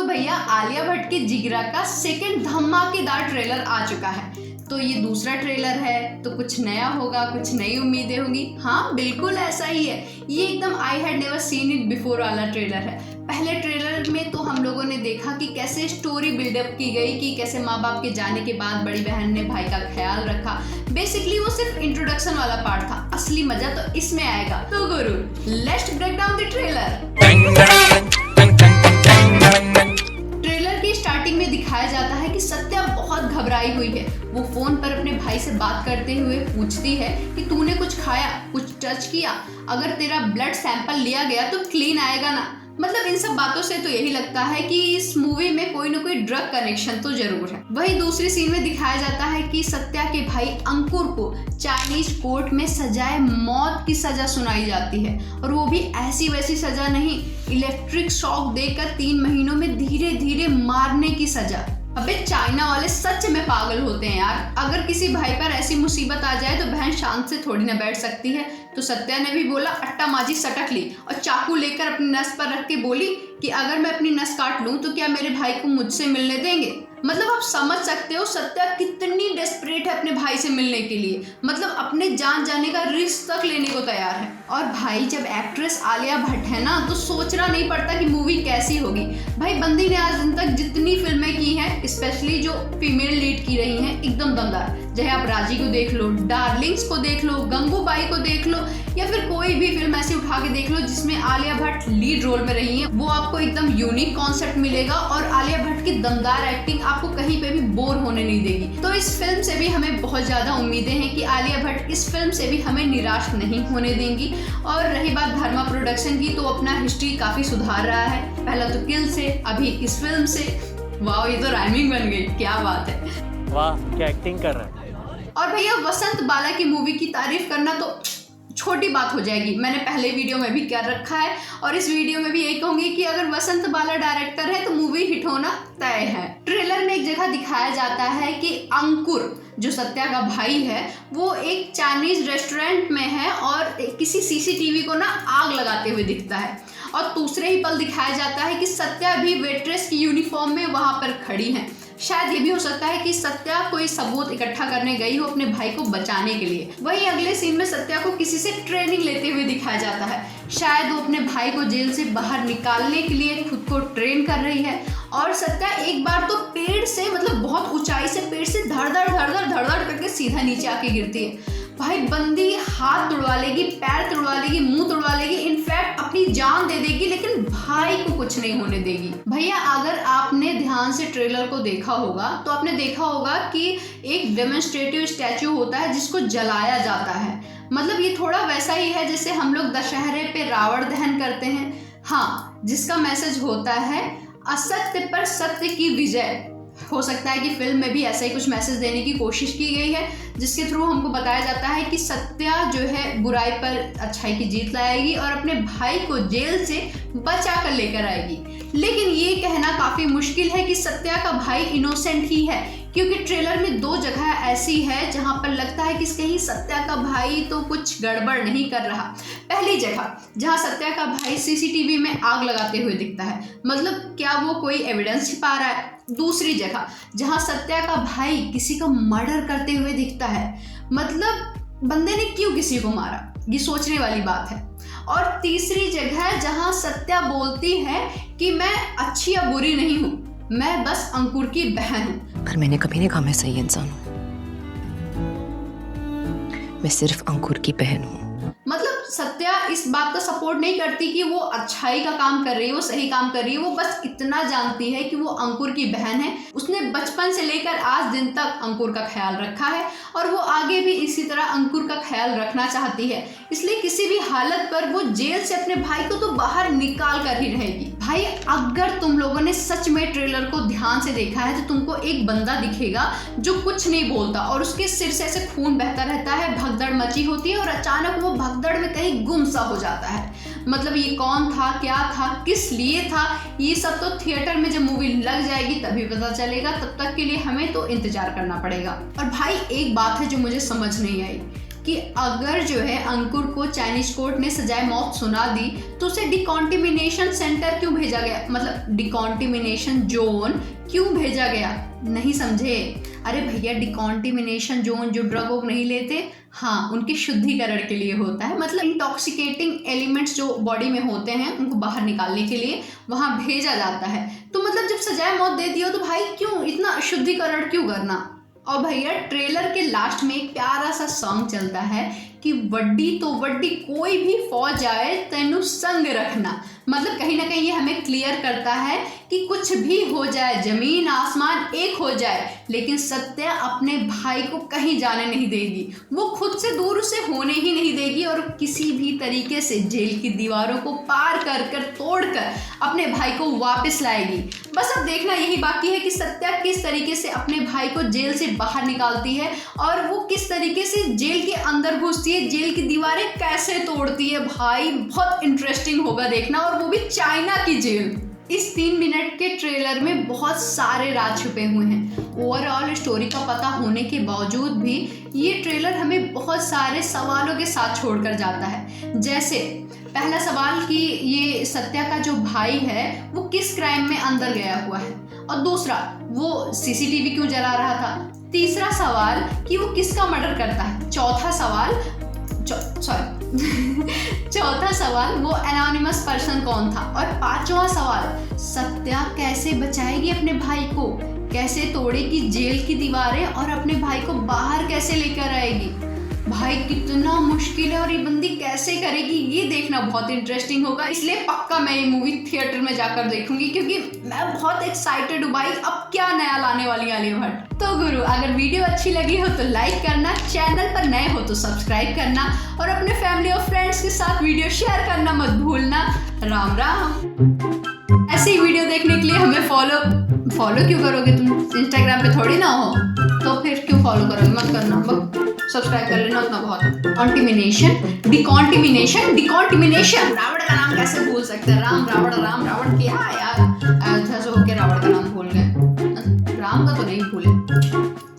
तो भैया आलिया भट्ट की जिगरा का सेकंड धमाकेदार ट्रेलर आ चुका है। तो ये दूसरा ट्रेलर है तो कुछ नया होगा, कुछ नई उम्मीदें होंगी। हाँ बिल्कुल ऐसा ही है, ये एकदम I had never seen it before वाला ट्रेलर है। पहले ट्रेलर में तो हम लोगों ने देखा कि कैसे स्टोरी बिल्डअप की गई कि कैसे माँ बाप के जाने के बाद बड़ी बहन ने भाई का ख्याल रखा। बेसिकली वो सिर्फ इंट्रोडक्शन वाला पार्ट था, असली मजा तो इसमें आएगा। तो गुरु let's break down the trailer. Trailer की स्टार्टिंग में दिखाया जाता है कि सत्या बहुत घबराई हुई है। वो फोन पर अपने भाई से बात करते हुए पूछती है कि तूने कुछ खाया, कुछ टच किया, अगर तेरा ब्लड सैंपल लिया गया तो क्लीन आएगा ना। मतलब इन सब बातों से तो यही लगता है कि इस मूवी में कोई ना कोई ड्रग कनेक्शन तो जरूर है। वही दूसरी सीन में दिखाया जाता है कि सत्या के भाई अंकुर को चाइनीज कोर्ट में सजाए मौत की सजा सुनाई जाती है, और वो भी ऐसी वैसी सजा नहीं, इलेक्ट्रिक शॉक देकर 3 महीनों में धीरे धीरे मारने की सजा। अबे चाइना वाले सच में पागल होते हैं यार। अगर किसी भाई पर ऐसी मुसीबत आ जाए तो बहन शांत से थोड़ी ना बैठ सकती है। तो सत्या ने भी बोला, अट्टा माजी सटक ली और चाकू लेकर अपनी नस पर रख के बोली कि अगर मैं अपनी नस काट लूं तो क्या मेरे भाई को मुझसे मिलने देंगे। मतलब आप समझ सकते हो सत्या कितनी डेस्परेट है अपने भाई से मिलने के लिए, मतलब अपने जान जाने का रिस्क तक लेने को तैयार है। और भाई जब एक्ट्रेस आलिया भट्ट है ना तो सोचना नहीं पड़ता कि मूवी कैसी होगी। भाई बंदी ने आज दिन तक जितनी फिल्में की हैं, स्पेशली जो फीमेल लीड की रही हैं, एकदम दमदार। चाहे आप राजी को देख लो, डार्लिंग्स को देख लो, गंगूबाई को देख लो, या फिर कोई भी फिल्म ऐसी उठा के देख लो जिसमें आलिया भट्ट लीड रोल में रही है, वो आपको एकदम यूनिक कॉन्सेप्ट मिलेगा। और आलिया भट्ट की दमदार एक्टिंग आपको कहीं पे भी बोर होने नहीं देगी। तो इस फिल्म से भी हमें बहुत ज्यादा उम्मीदें हैं कि आलिया भट्ट इस फिल्म से भी हमें निराश नहीं होने देंगी। और रही बात धर्मा प्रोडक्शन की, तो अपना हिस्ट्री काफी सुधार रहा है। पहला तो किल से, अभी इस फिल्म से। वाह ये तो राइमिंग बन गई, क्या बात है, वाह क्या एक्टिंग कर रहा है। और भैया वसंत बाला की मूवी की तारीफ करना तो छोटी बात हो जाएगी, मैंने पहले वीडियो में भी कर रखा है और इस वीडियो में भी यही कहूंगी कि अगर वसंत बाला डायरेक्टर है तो मूवी हिट होना तय है। ट्रेलर में एक जगह दिखाया जाता है कि अंकुर जो सत्या का भाई है वो एक चाइनीज रेस्टोरेंट में है और किसी सीसीटीवी को ना आग लगाते हुए दिखता है, और दूसरे ही पल दिखाया जाता है कि सत्या भी वेट्रेस की यूनिफॉर्म में वहां पर खड़ी है। शायद ये भी हो सकता है कि सत्या कोई सबूत इकट्ठा करने गई हो अपने भाई को बचाने के लिए। वहीं अगले सीन में सत्या को किसी से ट्रेनिंग लेते हुए दिखाया जाता है। शायद वो अपने भाई को जेल से बाहर निकालने के लिए खुद को ट्रेन कर रही है। और सत्या एक बार तो पेड़ से, मतलब बहुत ऊंचाई से पेड़ से धड़ धड़ करके सीधा नीचे आके गिरती है। भाई बंदी हाथ तुड़वा लेगी, पैर तुड़वा लेगी, मुंह तुड़वा लेगी, इनफैक्ट अपनी जान दे देगी, लेकिन भाई को कुछ नहीं होने देगी। भैया अगर आपने ध्यान से ट्रेलर को देखा होगा तो आपने देखा होगा कि एक डेमोन्स्ट्रेटिव स्टैचू होता है जिसको जलाया जाता है। मतलब ये थोड़ा वैसा ही है जैसे हम लोग दशहरे पे रावण दहन करते हैं, हाँ, जिसका मैसेज होता है असत्य पर सत्य की विजय। हो सकता है कि फिल्म में भी ऐसा ही कुछ मैसेज देने की कोशिश की गई है, जिसके थ्रू हमको बताया जाता है कि सत्या जो है बुराई पर अच्छाई की जीत लाएगी और अपने भाई को जेल से बचा कर लेकर आएगी। लेकिन ये कहना काफी मुश्किल है कि सत्या का भाई इनोसेंट ही है, क्योंकि ट्रेलर में 2 जगह ऐसी है जहां पर लगता है कि कहीं सत्या का भाई तो कुछ गड़बड़ नहीं कर रहा। पहली जगह जहां सत्या का भाई सीसीटीवी में आग लगाते हुए दिखता है, मतलब क्या वो कोई एविडेंस छिपा रहा है। दूसरी जगह जहां सत्या का भाई किसी का मर्डर करते हुए दिखता है, मतलब बंदे ने क्यों किसी को मारा, ये सोचने वाली बात है। और तीसरी जगह जहां सत्या बोलती है कि मैं अच्छी या बुरी नहीं हूं, मैं बस अंकुर की बहन हूं। पर मैंने कभी नहीं कहा मैं सही इंसान हूं, मैं सिर्फ अंकुर की बहन हूं। मतलब सत्या इस बात का सपोर्ट नहीं करती कि वो अच्छाई का काम कर रही है, वो सही काम कर रही है। वो बस इतना जानती है कि वो अंकुर की बहन है, उसने बचपन से लेकर आज दिन तक अंकुर का ख्याल रखा है और वो आगे भी इसी तरह अंकुर का ख्याल रखना चाहती है। इसलिए किसी भी हालत पर वो जेल से अपने भाई को तो बाहर निकाल कर ही रहेगी। भाई अगर तुम लोगों ने सच में ट्रेलर को ध्यान से देखा है तो तुमको एक बंदा दिखेगा जो कुछ नहीं बोलता और उसके सिर से ऐसे खून बहता रहता है, भगदड़ मची होती है और अचानक वो भगदड़ में कहीं गुम सा हो जाता है। मतलब ये कौन था, क्या था, किस लिए था, ये सब तो थिएटर में जब मूवी लग जाएगी तभी पता चलेगा। तब तक के लिए हमें तो इंतजार करना पड़ेगा। और भाई एक बात है जो मुझे समझ नहीं आई, कि अगर जो है अंकुर को चाइनीज कोर्ट ने सजाए मौत सुना दी तो उसे डिकॉन्टिमिनेशन सेंटर क्यों भेजा गया, मतलब डिकॉन्टिमिनेशन जोन क्यों भेजा गया, नहीं समझे? अरे भैया डिकॉन्टिमिनेशन जोन जो ड्रग वोग नहीं लेते, हाँ उनके शुद्धिकरण के लिए होता है, मतलब इंटॉक्सिकेटिंग एलिमेंट्स जो बॉडी में होते हैं उनको बाहर निकालने के लिए वहाँ भेजा जाता है। तो मतलब जब सजाए मौत दे दियो तो भाई क्यों इतना शुद्धिकरण क्यों करना। और भैया ट्रेलर के लास्ट में एक प्यारा सा सॉन्ग चलता है कि वड्डी तो वड्डी कोई भी फौज आए तेनू संग रखना, मतलब कहीं ना कहीं ये हमें क्लियर करता है कि कुछ भी हो जाए, जमीन आसमान एक हो जाए, लेकिन सत्या अपने भाई को कहीं जाने नहीं देगी, वो खुद से दूर उसे होने ही नहीं देगी और किसी भी तरीके से जेल की दीवारों को पार कर कर तोड़ कर अपने भाई को वापस लाएगी। बस अब देखना यही बाकी है कि सत्या किस तरीके से अपने भाई को जेल से बाहर निकालती है और वो किस तरीके से जेल के अंदर घुसती है, जेल की दीवारें कैसे तोड़ती है। भाई बहुत इंटरेस्टिंग होगा देखना, और वो भी चाइना की जेल। इस 3 मिनट के ट्रेलर में बहुत सारे राज छुपे हुए हैं। ओवरऑल स्टोरी का पता होने के बावजूद भी ये ट्रेलर हमें बहुत सारे सवालों के साथ छोड़कर जाता है। जैसे पहला सवाल कि ये सत्या का जो भाई है वो किस क्राइम में अंदर गया हुआ है, और दूसरा वो सीसीटीवी क्यों जला रहा था, तीसरा सवाल कि वो किसका मर्डर करता है, चौथा सवाल वो एनोनिमस पर्सन कौन था, और 5वां सवाल सत्या कैसे बचाएगी अपने भाई को, कैसे तोड़ेगी जेल की दीवारें और अपने भाई को बाहर कैसे लेकर आएगी। भाई कितना मुश्किल है और ये बंदी कैसे करेगी, ये देखना बहुत इंटरेस्टिंग होगा। इसलिए पक्का मैं ये मूवी थिएटर में जाकर देखूंगी क्योंकि मैं बहुत एक्साइटेड हूँ भाई, अब क्या नया लाने वाली आलिया भट्ट। तो गुरु अगर वीडियो अच्छी लगी हो तो लाइक करना, चैनल पर नए हो तो सब्सक्राइब करना और अपने फैमिली और फ्रेंड्स के साथ वीडियो शेयर करना मत भूलना। राम राम। ऐसी वीडियो देखने के लिए हमें फॉलो क्यों करोगे तुम, इंस्टाग्राम पे थोड़ी ना हो, तो फिर क्यों फॉलो करोगे, मत करना, सब्सक्राइब कर लेना उतना बहुत है। डिकॉन्टिमिनेशन रावण का नाम कैसे भूल सकते हैं, राम रावण क्या यार, अयोध्या से होके रावण का नाम भूल गए, राम का तो नहीं भूले।